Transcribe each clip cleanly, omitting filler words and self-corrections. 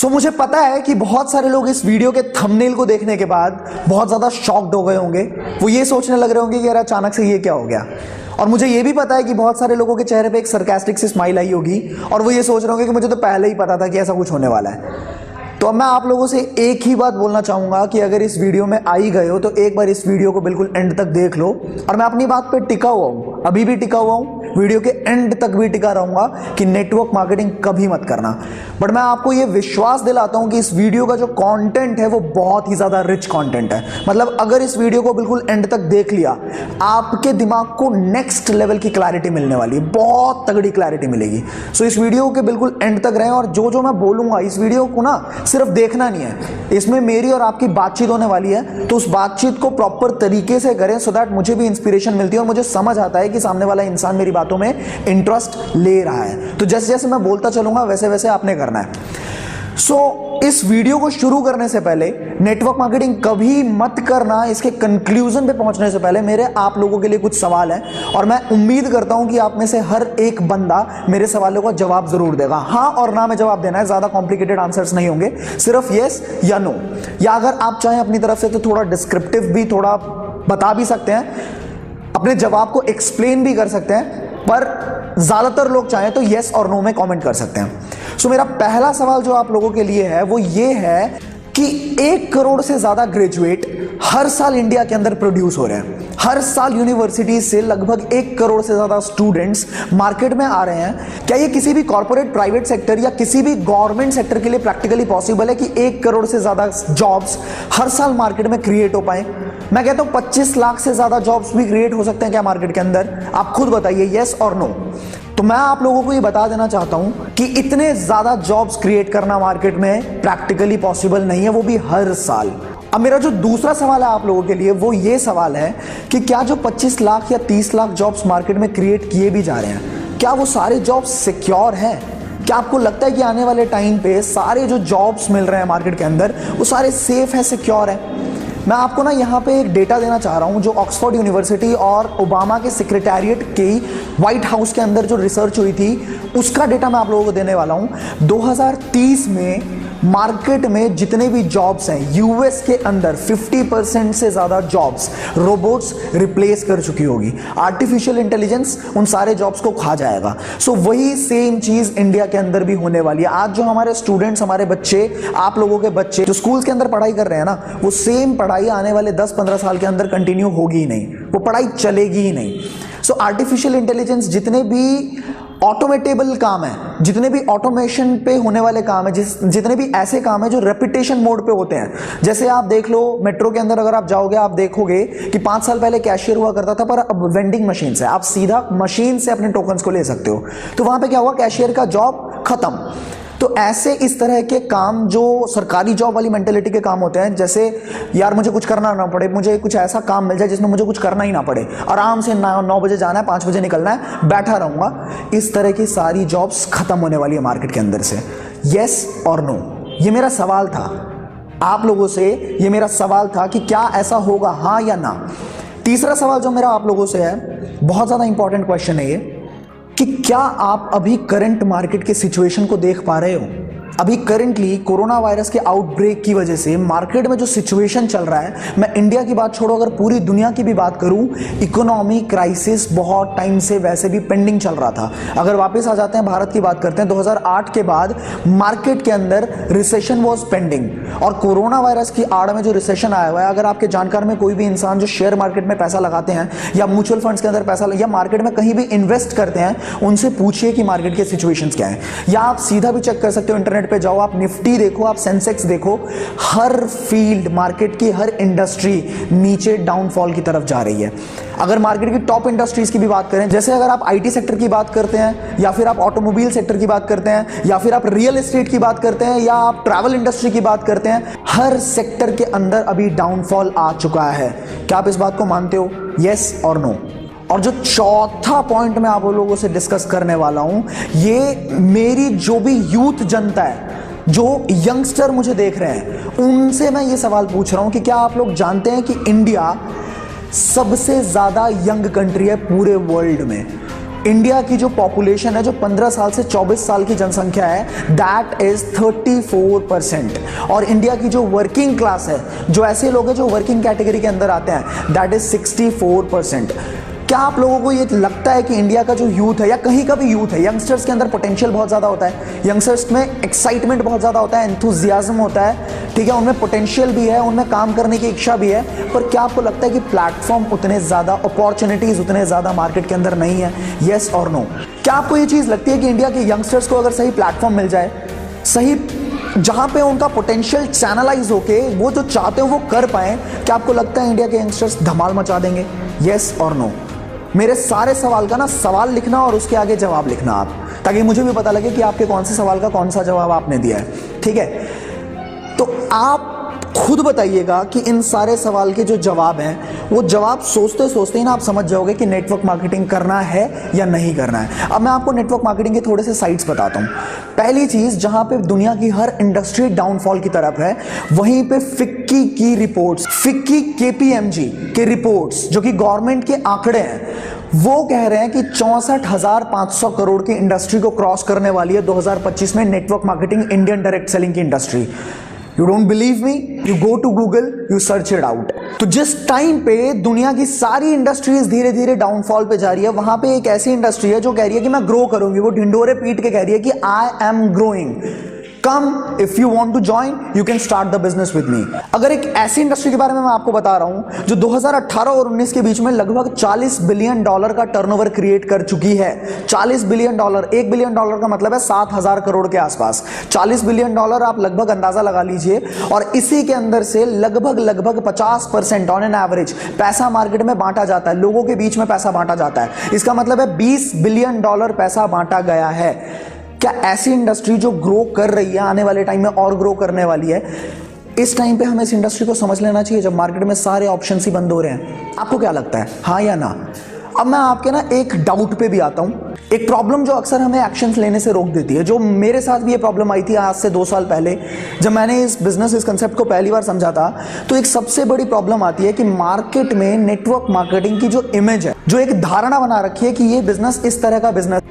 मुझे पता है कि बहुत सारे लोग इस वीडियो के थंबनेल को देखने के बाद बहुत ज़्यादा शॉक्ड हो गए होंगे। वो ये सोचने लग रहे होंगे कि यार अचानक से ये क्या हो गया। और मुझे ये भी पता है कि बहुत सारे लोगों के चेहरे पे एक सरकास्टिक सी स्माइल आई होगी और वो ये सोच रहे होंगे कि मुझे तो पहले ही पता था कि ऐसा कुछ होने वाला है। तो अब मैं आप लोगों से एक ही बात बोलना चाहूँगा कि अगर इस वीडियो में आ ही गए हो तो एक बार इस वीडियो को बिल्कुल एंड तक देख लो। और मैं अपनी बात पे टिका हुआ हूँ, अभी भी टिका हुआ हूँ, वीडियो के एंड तक भी टिका रहूँगा कि नेटवर्क मार्केटिंग कभी मत करना। बट मैं आपको ये विश्वास दिलाता हूँ कि इस वीडियो का जो कंटेंट है वो बहुत ही ज़्यादा रिच कंटेंट है। मतलब अगर इस वीडियो को बिल्कुल एंड तक देख लिया, आपके दिमाग को नेक्स्ट लेवल की क्लैरिटी मिलने वाली है, बहुत तगड़ी क्लैरिटी मिलेगी। सो इस वीडियो के बिल्कुल एंड तक रहें और जो मैं बोलूँगा इस वीडियो को ना सिर्फ देखना नहीं है, इसमें मेरी और आपकी बातचीत होने वाली है। तो उस बातचीत को प्रॉपर तरीके से करें सो दैट मुझे भी इंस्पिरेशन मिलती है और मुझे समझ आता है कि सामने वाला इंसान मेरी बातों में इंटरेस्ट ले रहा है। तो जैसे जैसे मैं बोलता चलूंगा वैसे वैसे आपने करना है। इस वीडियो को शुरू करने से पहले, नेटवर्क मार्केटिंग कभी मत करना, इसके कंक्लूजन पे पहुंचने से पहले मेरे आप लोगों के लिए कुछ सवाल हैं और मैं उम्मीद करता हूं कि आप में से हर एक बंदा मेरे सवालों का जवाब जरूर देगा। हाँ और ना में जवाब देना है, ज्यादा कॉम्प्लिकेटेड आंसर्स नहीं होंगे, सिर्फ यस या नो। या अगर आप चाहें अपनी तरफ से तो थोड़ा डिस्क्रिप्टिव भी थोड़ा बता भी सकते हैं, अपने जवाब को एक्सप्लेन भी कर सकते हैं, पर ज्यादातर लोग चाहें तो यस और नो में कमेंट कर सकते हैं। मेरा पहला सवाल जो आप लोगों के लिए है वो ये है कि 1 करोड़ से ज्यादा ग्रेजुएट हर साल इंडिया के अंदर प्रोड्यूस हो रहे हैं। हर साल यूनिवर्सिटी से लगभग 1 करोड़ से ज्यादा स्टूडेंट्स मार्केट में आ रहे हैं। क्या ये किसी भी कॉर्पोरेट प्राइवेट सेक्टर या किसी भी गवर्नमेंट सेक्टर के लिए प्रैक्टिकली पॉसिबल है कि 1 करोड़ से ज्यादा जॉब्स हर साल मार्केट में क्रिएट हो पाए? मैं कहता हूं 25 लाख से ज्यादा जॉब्स भी क्रिएट हो सकते हैं क्या मार्केट के अंदर? आप खुद बताइए यस और नो। तो मैं आप लोगों को ये बता देना चाहता हूं कि इतने ज्यादा जॉब्स क्रिएट करना मार्केट में प्रैक्टिकली पॉसिबल नहीं है, वो भी हर साल। अब मेरा जो दूसरा सवाल है आप लोगों के लिए वो ये सवाल है कि क्या जो 25 लाख या 30 लाख जॉब्स मार्केट में क्रिएट किए भी जा रहे हैं, क्या वो सारे जॉब्स सिक्योर हैं? क्या आपको लगता है कि आने वाले टाइम पे सारे जो जॉब्स मिल रहे हैं मार्केट के अंदर वो सारे सेफ है, सिक्योर है? मैं आपको ना यहाँ पे एक डेटा देना चाह रहा हूँ जो ऑक्सफोर्ड यूनिवर्सिटी और ओबामा के सेक्रेटेरिएट की व्हाइट हाउस के अंदर जो रिसर्च हुई थी उसका डेटा मैं आप लोगों को देने वाला हूँ। 2030 में मार्केट में जितने भी जॉब्स हैं यूएस के अंदर 50% से ज़्यादा जॉब्स रोबोट्स रिप्लेस कर चुकी होगी। आर्टिफिशियल इंटेलिजेंस उन सारे जॉब्स को खा जाएगा। वही सेम चीज़ इंडिया के अंदर भी होने वाली है। आज जो हमारे स्टूडेंट्स, हमारे बच्चे, आप लोगों के बच्चे जो स्कूल्स के अंदर पढ़ाई कर रहे हैं ना, वो सेम पढ़ाई आने वाले 10-15 साल के अंदर कंटिन्यू होगी ही नहीं, वो पढ़ाई चलेगी ही नहीं। आर्टिफिशियल इंटेलिजेंस, जितने भी ऑटोमेटेबल काम है, जितने भी ऑटोमेशन पे होने वाले काम है, जितने भी ऐसे काम है जो रेपिटेशन मोड पे होते हैं, जैसे आप देख लो मेट्रो के अंदर अगर आप जाओगे आप देखोगे कि 5 साल पहले कैशियर हुआ करता था, पर अब वेंडिंग मशीन से आप सीधा मशीन से अपने टोकन्स को ले सकते हो। तो वहां पे क्या हुआ, कैशियर का जॉब खत्म। तो ऐसे इस तरह के काम जो सरकारी जॉब वाली मेंटेलिटी के काम होते हैं, जैसे यार मुझे कुछ करना ना पड़े, मुझे कुछ ऐसा काम मिल जाए जिसमें मुझे कुछ करना ही ना पड़े, आराम से 9 बजे जाना है, 5 बजे निकलना है, बैठा रहूंगा, इस तरह की सारी जॉब्स खत्म होने वाली है मार्केट के अंदर से। यस और नो, ये मेरा सवाल था आप लोगों से, ये मेरा सवाल था कि क्या ऐसा होगा, हाँ या ना। तीसरा सवाल जो मेरा आप लोगों से है, बहुत ज्यादा इंपॉर्टेंट क्वेश्चन है ये, कि क्या आप अभी करंट मार्केट के सिचुएशन को देख पा रहे हो? अभी करेंटली कोरोना वायरस के आउटब्रेक की वजह से मार्केट में जो सिचुएशन चल रहा है, मैं इंडिया की बात छोड़ो अगर पूरी दुनिया की भी बात करूं, इकोनॉमी क्राइसिस बहुत टाइम से वैसे भी पेंडिंग चल रहा था। अगर वापस आ जाते हैं, भारत की बात करते हैं, 2008 के बाद मार्केट के अंदर रिसेशन वाज पेंडिंग, और कोरोना वायरस की आड़ में जो रिसेशन आया हुआ है, अगर आपके जानकार में कोई भी इंसान जो शेयर मार्केट में पैसा लगाते हैं या म्यूचुअल फंड्स के अंदर पैसा या मार्केट में कहीं भी इन्वेस्ट करते हैं, उनसे पूछिए कि मार्केट के सिचुएशंस क्या है। या आप सीधा भी चेक कर सकते हो, इंटरनेट पे जाओ, आप निफ्टी देखो, आप सेंसेक्स देखो, हर फील्ड मार्केट की हर इंडस्ट्री नीचे डाउनफॉल की तरफ जा रही है। अगर मार्केट की टॉप इंडस्ट्रीज की भी बात करें, जैसे अगर आप आईटी सेक्टर की बात करते हैं, या फिर आप ऑटोमोबाइल सेक्टर की बात करते हैं, या फिर आप रियल एस्टेट की बात करते हैं, या आप ट्रैवल इंडस्ट्री की बात करते हैं, हर सेक्टर के अंदर अभी डाउनफॉल आ चुका है। क्या आप इस बात को मानते हो? यस और नो। और जो चौथा पॉइंट मैं आप लोगों से डिस्कस करने वाला हूं, ये मेरी जो भी यूथ जनता है, जो यंगस्टर मुझे देख रहे हैं, उनसे मैं ये सवाल पूछ रहा हूं कि क्या आप लोग जानते हैं कि इंडिया सबसे ज्यादा यंग कंट्री है पूरे वर्ल्ड में। इंडिया की जो पॉपुलेशन है, जो 15 साल से 24 साल की जनसंख्या है, दैट इज 34%। और इंडिया की जो वर्किंग क्लास है, जो ऐसे लोग हैं जो वर्किंग कैटेगरी के अंदर आते हैं, दैट इज 64%। क्या आप लोगों को ये लगता है कि इंडिया का जो यूथ है या कहीं का भी यूथ है, यंगस्टर्स के अंदर पोटेंशियल बहुत ज़्यादा होता है, यंगस्टर्स में एक्साइटमेंट बहुत ज़्यादा होता है, एंथुजियाज्म होता है, ठीक है, उनमें पोटेंशियल भी है, उनमें काम करने की इच्छा भी है, पर क्या आपको लगता है कि प्लेटफॉर्म उतने ज़्यादा, अपॉर्चुनिटीज़ उतने ज़्यादा मार्केट के अंदर नहीं है? येस और नो? क्या आपको ये चीज़ लगती है कि इंडिया के यंगस्टर्स को अगर सही प्लेटफॉर्म मिल जाए, सही जहाँ पे उनका पोटेंशियल चैनलाइज होके वो जो चाहते हो वो कर पाएँ, क्या आपको लगता है इंडिया के यंगस्टर्स धमाल मचा देंगे? येस और नो? मेरे सारे सवाल का ना सवाल लिखना और उसके आगे जवाब लिखना आप, ताकि मुझे भी पता लगे कि आपके कौन से सवाल का कौन सा जवाब आपने दिया है, ठीक है? तो आप खुद बताइएगा कि इन सारे सवाल के जो जवाब हैं, वो जवाब सोचते सोचते ही ना आप समझ जाओगे कि नेटवर्क मार्केटिंग करना है या नहीं करना है। अब मैं आपको नेटवर्क मार्केटिंग के थोड़े से साइट्स बताता हूँ। पहली चीज, जहां पे दुनिया की हर इंडस्ट्री डाउनफॉल की तरफ है, वहीं पे फिक्की की रिपोर्ट्स, फिक्की KPMG के रिपोर्ट्स, जो कि गवर्नमेंट के आंकड़े हैं, वो कह रहे हैं कि 64,500 करोड़ की इंडस्ट्री को क्रॉस करने वाली है 2025 में network marketing, Indian direct selling की industry. You don't believe me, you go to Google, you search it out. तो जिस टाइम पे दुनिया की सारी इंडस्ट्रीज धीरे धीरे डाउनफॉल पे जा रही है, वहां पे एक ऐसी इंडस्ट्री है जो कह रही है कि मैं ग्रो करूंगी, वो ढिंडोरे पीट के कह रही है कि I am growing, come if you want to join, you can start the business with me. अगर एक ऐसी इंडस्ट्री के बारे में मैं आपको बता रहा हूं जो 2018 और 19 के बीच में लगभग $40 बिलियन का टर्नओवर क्रिएट कर चुकी है। $40 बिलियन, $1 बिलियन का मतलब है 7,000 करोड़ के आसपास। $40 बिलियन आप लगभग अंदाजा लगा लीजिए, और इसी के अंदर से लगभग 50% ऑन एन एवरेज पैसा मार्केट में बांटा जाता है, लोगों के बीच में पैसा बांटा जाता है। इसका मतलब है $20 बिलियन पैसा बांटा गया है। क्या ऐसी इंडस्ट्री जो ग्रो कर रही है, आने वाले टाइम में और ग्रो करने वाली है, इस टाइम पे हमें इस इंडस्ट्री को समझ लेना चाहिए जब मार्केट में सारे ऑप्शन ही बंद हो रहे हैं? आपको क्या लगता है, हाँ या ना? अब मैं आपके ना एक डाउट पे भी आता हूं, एक प्रॉब्लम जो अक्सर हमें एक्शंस लेने से रोक देती है, जो मेरे साथ भी ये प्रॉब्लम आई थी आज से 2 साल पहले, जब मैंने इस कंसेप्ट को पहली बार समझा था। तो एक सबसे बड़ी प्रॉब्लम आती है कि मार्केट में नेटवर्क मार्केटिंग की जो इमेज है, जो एक धारणा बना रखी है कि ये बिजनेस इस तरह का बिजनेस।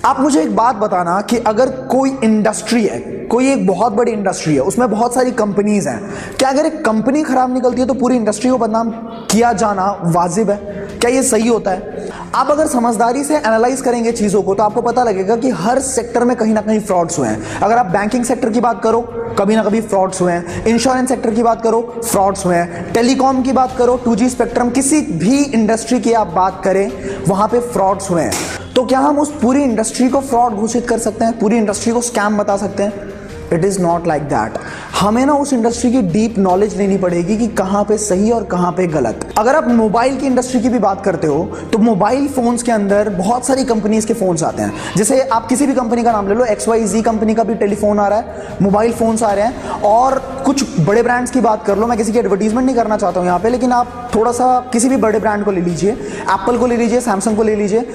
आप मुझे एक बात बताना कि अगर कोई इंडस्ट्री है, कोई एक बहुत बड़ी इंडस्ट्री है, उसमें बहुत सारी कंपनीज हैं, क्या अगर एक कंपनी खराब निकलती है तो पूरी इंडस्ट्री को बदनाम किया जाना वाजिब है? क्या ये सही होता है? आप अगर समझदारी से एनालाइज करेंगे चीजों को, तो आपको पता लगेगा कि हर सेक्टर में कहीं ना कहीं फ्रॉड्स हुए हैं। अगर आप बैंकिंग सेक्टर की बात करो, कभी ना कभी फ्रॉड्स हुए हैं। इंश्योरेंस सेक्टर की बात करो, फ्रॉड्स हुए हैं। टेलीकॉम की बात करो, 2G स्पेक्ट्रम, किसी भी इंडस्ट्री की आप बात करें, वहां पे फ्रॉड्स हुए हैं। तो क्या हम उस पूरी इंडस्ट्री को फ्रॉड घोषित कर सकते हैं, पूरी इंडस्ट्री को स्कैम बता सकते हैं? It is not like that. हमें ना उस इंडस्ट्री की डीप नॉलेज लेनी पड़ेगी कि कहां पे सही और कहां पे गलत। अगर आप मोबाइल की इंडस्ट्री की भी बात करते हो, तो मोबाइल फोन्स के अंदर बहुत सारी कंपनीज के फोन्स आते हैं। जैसे आप किसी भी कंपनी का नाम ले लो, XYZ कंपनी का भी टेलीफोन आ रहा है, मोबाइल फोन्स आ रहे हैं, और कुछ बड़े ब्रांड्स की बात कर लो। मैं किसी की एडवर्टीजमेंट नहीं करना चाहता हूं यहाँ पे, लेकिन आप थोड़ा सा किसी भी बड़े ब्रांड को ले लीजिए, एप्पल को ले लीजिए, सैमसंग को ले लीजिए,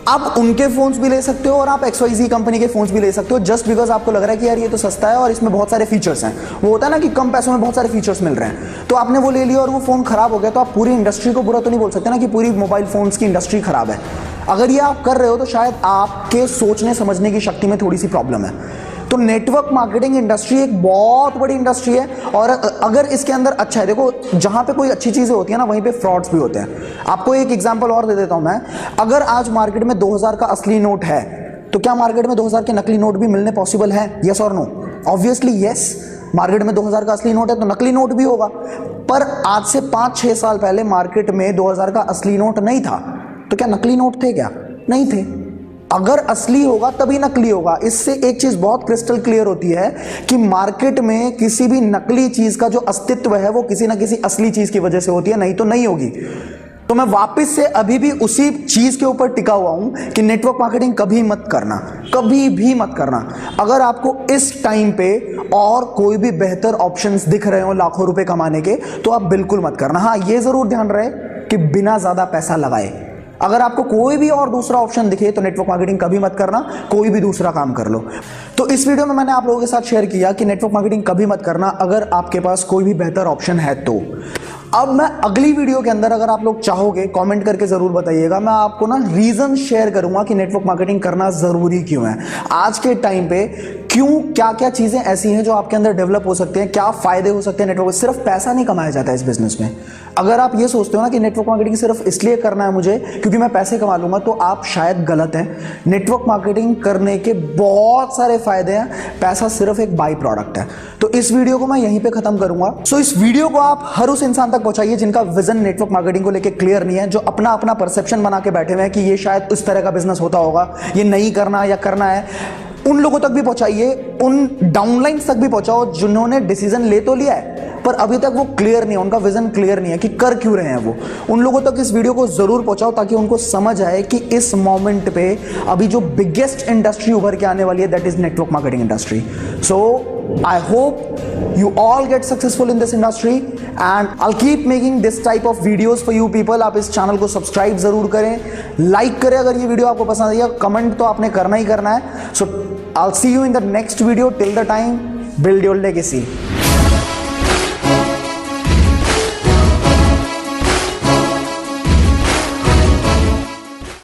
आप उनके फोन्स भी ले सकते हो और आप XYZ कंपनी के फोन्स भी ले सकते हो, जस्ट बिकॉज आपको लग रहा है कि यार ये तो सस्ता है और इसमें बहुत सारे फीचर्स हैं। वो होता है ना कि कम पैसों में बहुत सारे फीचर्स मिल रहे हैं, तो आपने वो ले लिया और वो फोन खराब हो गया, तो आप पूरी इंडस्ट्री को बुरा तो नहीं बोल सकते ना कि पूरी मोबाइल फोन्स की इंडस्ट्री खराब है। अगर ये आप कर रहे हो तो शायद आपके सोचने समझने की शक्ति में थोड़ी सी प्रॉब्लम है। तो नेटवर्क मार्केटिंग इंडस्ट्री एक बहुत बड़ी इंडस्ट्री है, और अगर इसके अंदर अच्छा है, देखो जहां पे कोई अच्छी चीजें होती है ना, वहीं पे फ्रॉड्स भी होते हैं। आपको एक एग्जांपल और दे देता हूं मैं। अगर आज मार्केट में 2000 का असली नोट है, तो क्या मार्केट में 2000 के नकली नोट भी मिलने पॉसिबल है? यस और नो? Obviously yes. मार्केट में 2000 का असली नोट है तो नकली नोट भी होगा। पर आज से 5-6 साल पहले मार्केट में 2000 का असली नोट नहीं था, तो क्या नकली नोट थे? क्या नहीं थे। अगर असली होगा तभी नकली होगा। इससे एक चीज बहुत क्रिस्टल क्लियर होती है कि मार्केट में किसी भी नकली चीज का जो अस्तित्व है वो किसी ना किसी असली चीज की वजह से होती है, नहीं तो नहीं होगी। तो मैं वापस से अभी भी उसी चीज के ऊपर टिका हुआ हूं कि नेटवर्क मार्केटिंग कभी मत करना, कभी भी मत करना। अगर आपको इस टाइम पे और कोई भी बेहतर ऑप्शंस दिख रहे हो लाखों रुपए कमाने के, तो आप बिल्कुल मत करना। हाँ, ये जरूर ध्यान रहे कि बिना ज्यादा पैसा लगाए। अगर आपको कोई भी और दूसरा ऑप्शन दिखे तो नेटवर्क मार्केटिंग कभी मत करना, कोई भी दूसरा काम कर लो। तो इस वीडियो में मैंने आप लोगों के साथ शेयर किया कि नेटवर्क मार्केटिंग कभी मत करना अगर आपके पास कोई भी बेहतर ऑप्शन है तो। अब मैं अगली वीडियो के अंदर, अगर आप लोग चाहोगे, कमेंट करके जरूर बताइएगा, मैं आपको ना रीजन शेयर करूंगा कि नेटवर्क मार्केटिंग करना जरूरी क्यों है आज के टाइम पे, क्यों, क्या क्या चीजें ऐसी हैं जो आपके अंदर डेवलप हो सकते हैं, क्या फायदे हो सकते हैं नेटवर्क। सिर्फ पैसा नहीं कमाया जाता है इस बिजनेस में। अगर आप ये सोचते हो ना कि नेटवर्क मार्केटिंग सिर्फ इसलिए करना है मुझे क्योंकि मैं पैसे कमा लूंगा, तो आप शायद गलत हैं। नेटवर्क मार्केटिंग करने के बहुत सारे फायदे हैं, पैसा सिर्फ एक बाई प्रोडक्ट है। तो इस वीडियो को मैं यहीं पे खत्म करूंगा। सो इस वीडियो को आप हर उस इंसान तक पहुंचाइए जिनका विजन नेटवर्क मार्केटिंग को लेकर क्लियर नहीं है, जो अपना अपना परसेप्शन बना के बैठे हुए हैं कि ये शायद उस तरह का बिजनेस होता होगा, ये नहीं करना या करना है। उन लोगों तक भी पहुंचाइए, उन डाउनलाइंस तक भी पहुंचाओ जिन्होंने डिसीजन ले तो लिया है पर अभी तक वो क्लियर नहीं है, उनका विजन क्लियर नहीं है कि कर क्यों रहे हैं वो। उन लोगों तक इस वीडियो को जरूर पहुंचाओ ताकि उनको समझ आए कि इस मोमेंट पे अभी जो बिगेस्ट इंडस्ट्री उभर के आने वाली है, that is network marketing industry. So I hope you all get successful in this industry and I'll keep making this type of videos for you people। आप इस चैनल को सब्सक्राइब जरूर करें, लाइक करें अगर ये वीडियो आपको पसंद आई, कमेंट तो आपने करना ही करना है। So I'll see you in the next video। Till the time, build your legacy।